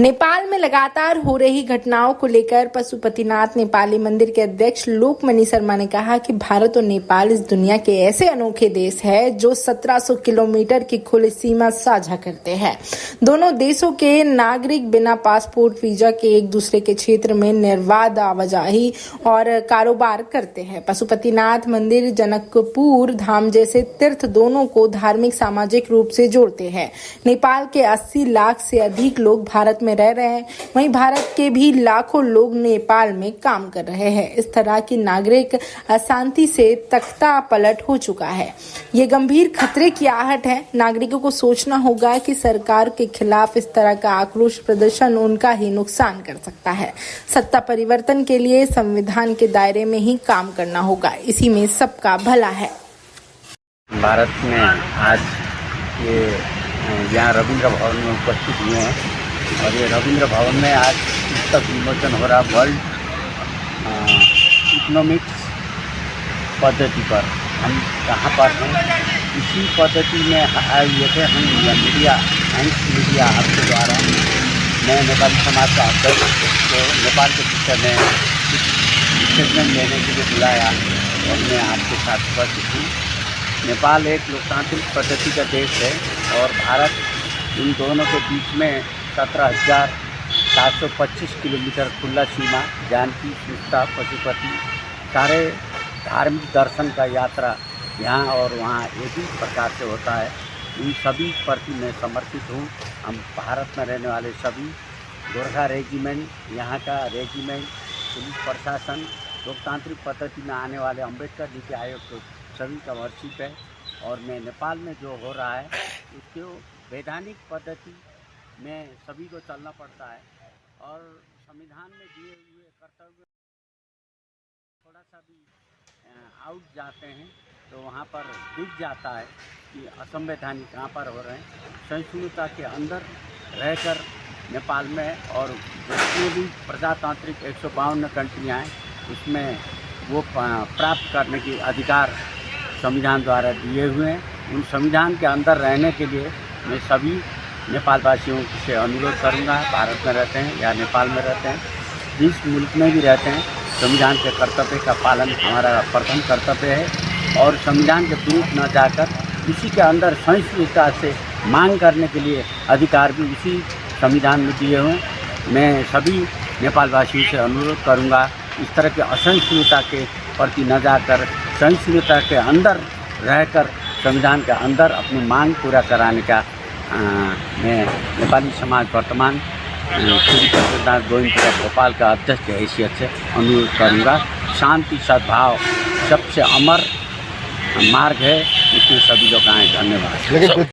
नेपाल में लगातार हो रही घटनाओं को लेकर पशुपतिनाथ नेपाली मंदिर के अध्यक्ष लोकमणि शर्मा ने कहा कि भारत और नेपाल इस दुनिया के ऐसे अनोखे देश है जो 1700 किलोमीटर की खुली सीमा साझा करते हैं। दोनों देशों के नागरिक बिना पासपोर्ट वीजा के एक दूसरे के क्षेत्र में निर्बाध आवाजाही और कारोबार करते हैं। पशुपतिनाथ मंदिर जनकपुर धाम जैसे तीर्थ दोनों को धार्मिक सामाजिक रूप से जोड़ते हैं। नेपाल के 80 लाख से अधिक लोग भारत में रह रहे हैं, वहीं भारत के भी लाखों लोग नेपाल में काम कर रहे हैं। इस तरह की नागरिक अशांति से तख्ता पलट हो चुका है। ये गंभीर खतरे की आहट है। नागरिकों को सोचना होगा कि सरकार के खिलाफ इस तरह का आक्रोश प्रदर्शन उनका ही नुकसान कर सकता है। सत्ता परिवर्तन के लिए संविधान के दायरे में ही काम करना होगा, इसी में सबका भला है। भारत में आज ये यहाँ रविंद्र भवन में उपस्थित हुए हैं और ये रविंद्र भवन में आज पुस्तक विमोचन हो रहा वर्ल्ड इकोनॉमिक्स पद्धति पर। हम कहाँ पर हैं, इसी पद्धति में आए हुए थे। हम मीडिया आपके द्वारा मैं नेपाली समाज का अध्यक्ष को नेपाल के विषय में कुछ स्टेटमेंट लेने के लिए बुलाया और मैं आपके साथ उपस्थित हूँ। नेपाल एक लोकतांत्रिक पद्धति का देश है और भारत इन दोनों के बीच में 17,725 किलोमीटर खुला सीमा, जानकी, सुस्ता, पशुपति सारे धार्मिक दर्शन का यात्रा यहाँ और वहाँ एक ही प्रकार से होता है। इन सभी प्रति मैं समर्पित हूँ। हम भारत में रहने वाले सभी गोरखा रेजिमेंट, यहाँ का रेजिमेंट, पुलिस प्रशासन, लोकतांत्रिक पद्धति में आने वाले अम्बेडकर नीति आयोग को सभी का वर्शिप है। और मैं नेपाल में जो हो रहा है उसके वैधानिक पद्धति में सभी को चलना पड़ता है और संविधान में दिए हुए कर्तव्य थोड़ा सा भी आउट जाते हैं तो वहाँ पर दिख जाता है कि असंवैधानिक कहाँ पर हो रहे हैं। सहिष्णुता के अंदर रहकर नेपाल में और जितने भी प्रजातांत्रिक 152 कंट्रियाँ हैं उसमें वो प्राप्त करने की अधिकार संविधान द्वारा दिए हुए हैं। उन संविधान के अंदर रहने के लिए मैं सभी नेपाल वासियों से अनुरोध करूंगा, भारत में रहते हैं या नेपाल में रहते हैं, जिस मुल्क में भी रहते हैं, संविधान के कर्तव्य का पालन हमारा प्रथम कर्तव्य है और संविधान के विरुद्ध न जाकर इसी के अंदर सहिष्णुता से मांग करने के लिए अधिकार भी उसी संविधान में दिए हुए हैं। मैं सभी नेपाल वासियों से अनुरोध करूँगा इस तरह के असहिष्णुता के प्रति न जाकर सहिष्णुता के अंदर रहकर संविधान के अंदर अपनी मांग पूरा कराने का मैं नेपाली समाज वर्तमान श्री पशुपतिनाथ गोविंदपुरा भोपाल का अध्यक्ष की हैसियत से अनुरोध करूँगा। शांति सद्भाव सबसे अमर मार्ग है, इसमें सभी लोग आए। धन्यवाद।